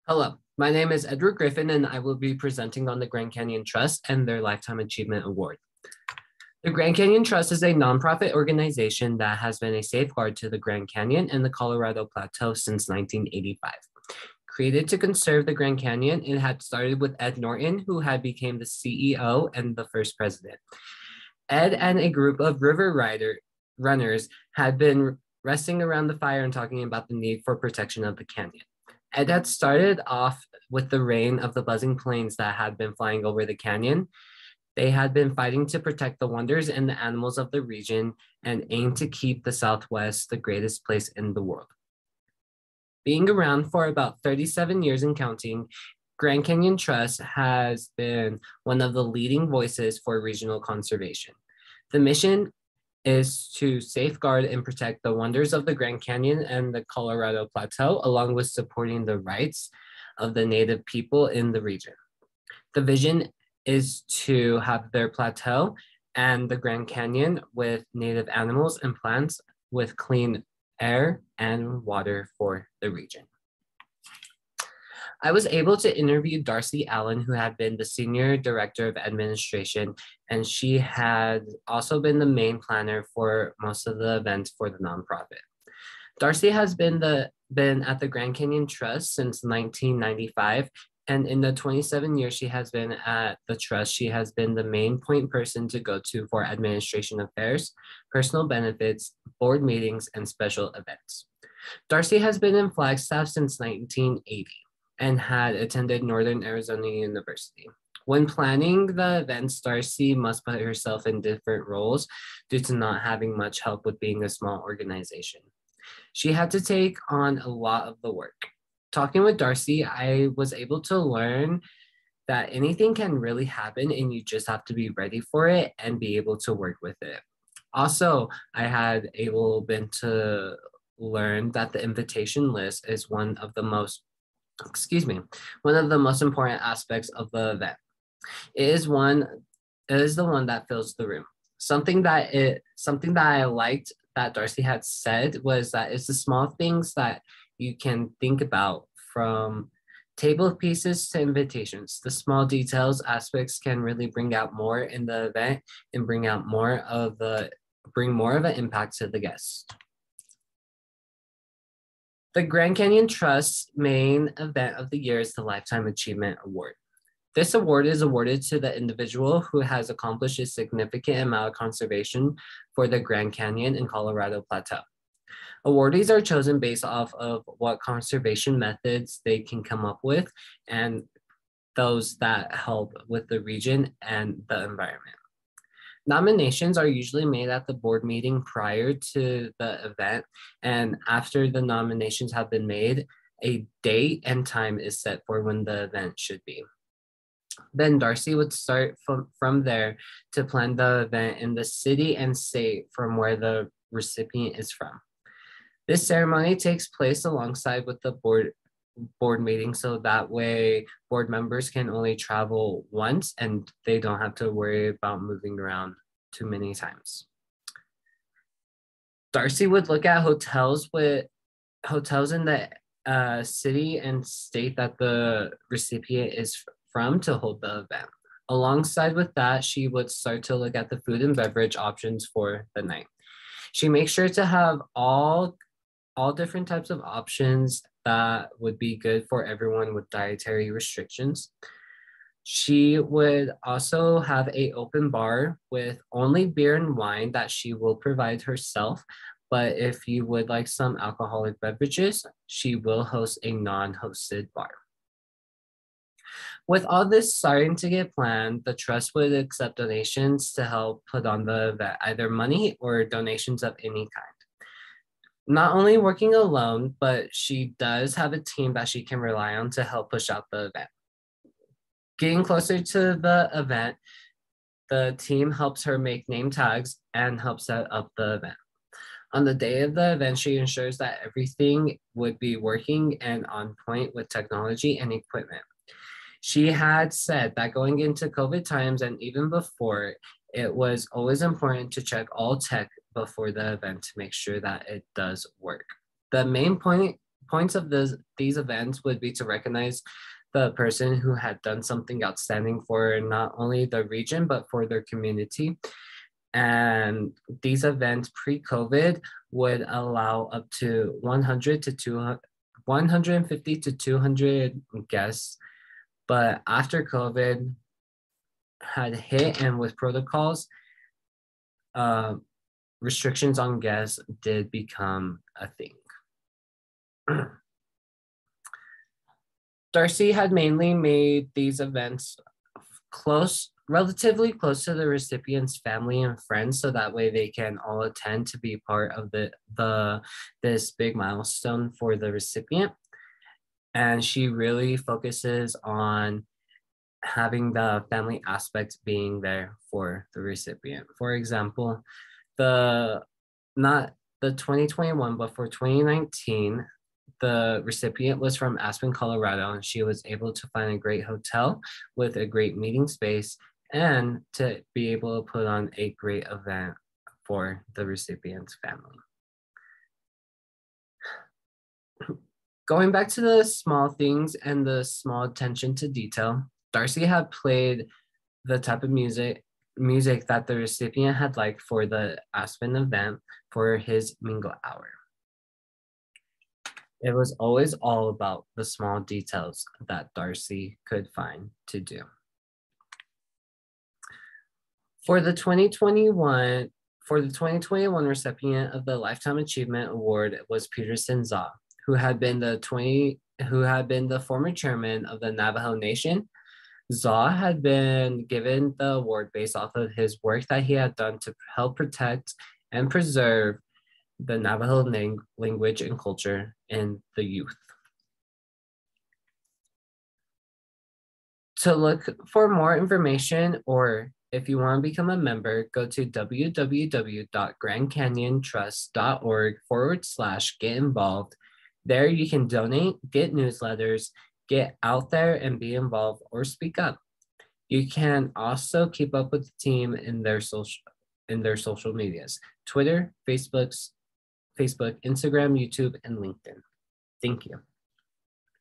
Hello, my name is Edward Griffin, and I will be presenting on the Grand Canyon Trust and their Lifetime Achievement Award. The Grand Canyon Trust is a nonprofit organization that has been a safeguard to the Grand Canyon and the Colorado Plateau since 1985. Created to conserve the Grand Canyon, it had started with Ed Norton, who had become the CEO and the first president. Ed and a group of runners had been resting around the fire and talking about the need for protection of the canyon. Ed had started off with the reign of the buzzing planes that had been flying over the canyon. They had been fighting to protect the wonders and the animals of the region and aimed to keep the Southwest the greatest place in the world. Being around for about 37 years and counting, Grand Canyon Trust has been one of the leading voices for regional conservation. The mission is to safeguard and protect the wonders of the Grand Canyon and the Colorado Plateau, along with supporting the rights of the Native people in the region. The vision is to have their plateau and the Grand Canyon with native animals and plants with clean air and water for the region. I was able to interview Darcy Allen, who had been the Senior Director of Administration, and she had also been the main planner for most of the events for the nonprofit. Darcy has been at the Grand Canyon Trust since 1995, and in the 27 years she has been at the Trust, she has been the main point person to go to for administration affairs, personal benefits, board meetings, and special events. Darcy has been in Flagstaff since 1980 and had attended Northern Arizona University. When planning the events, Darcy must put herself in different roles due to not having much help with being a small organization. She had to take on a lot of the work. Talking with Darcy, I was able to learn that anything can really happen and you just have to be ready for it and be able to work with it. Also, I had been to learn that the invitation list is one of the most important aspects of the event. It is the one that fills the room. Something that I liked that Darcy had said was that it's the small things that you can think about, from table pieces to invitations. The small details aspects can really bring out more in the event and bring more of an impact to the guests. The Grand Canyon Trust's main event of the year is the Lifetime Achievement Award. This award is awarded to the individual who has accomplished a significant amount of conservation for the Grand Canyon and Colorado Plateau. Awardees are chosen based off of what conservation methods they can come up with and those that help with the region and the environment. Nominations are usually made at the board meeting prior to the event, and after the nominations have been made, a date and time is set for when the event should be. Then Darcy would start from there to plan the event in the city and state from where the recipient is from. This ceremony takes place alongside with the board meeting, so that way board members can only travel once and they don't have to worry about moving around too many times. Darcy would look at hotels in the city and state that the recipient is from to hold the event. Alongside with that, she would start to look at the food and beverage options for the night. She makes sure to have all different types of options that would be good for everyone with dietary restrictions. She would also have an open bar with only beer and wine that she will provide herself. But if you would like some alcoholic beverages, she will host a non-hosted bar. With all this starting to get planned, the trust would accept donations to help put on the event, either money or donations of any kind. Not only working alone, but she does have a team that she can rely on to help push out the event. Getting closer to the event, the team helps her make name tags and help set up the event. On the day of the event, she ensures that everything would be working and on point with technology and equipment. She had said that going into COVID times and even before, it was always important to check all tech before the event to make sure that it does work. The main point points of these events would be to recognize the person who had done something outstanding for not only the region, but for their community. And these events pre-COVID would allow up to 100 to 200, 150 to 200 guests. But after COVID had hit and with protocols, restrictions on guests did become a thing. Darcy had mainly made these events relatively close to the recipient's family and friends, so that way they can all attend to be part of this big milestone for the recipient. And she really focuses on having the family aspect being there for the recipient. For example, not the 2021, but for 2019, the recipient was from Aspen, Colorado, and she was able to find a great hotel with a great meeting space and to be able to put on a great event for the recipient's family. Going back to the small things and the small attention to detail, Darcy had played the type of music that the recipient had liked for the Aspen event for his mingle hour. It was always all about the small details that Darcy could find to do. For the 2021 recipient of the Lifetime Achievement Award was Peterson Zaw, who had been the former chairman of the Navajo Nation. Zaw had been given the award based off of his work that he had done to help protect and preserve the Navajo language and culture in the youth. To look for more information, or if you want to become a member, go to www.grandcanyontrust.org/get involved. There you can donate, get newsletters, get out there and be involved or speak up. You can also keep up with the team in their social medias: Twitter, Facebook, Instagram, YouTube, and LinkedIn. Thank you.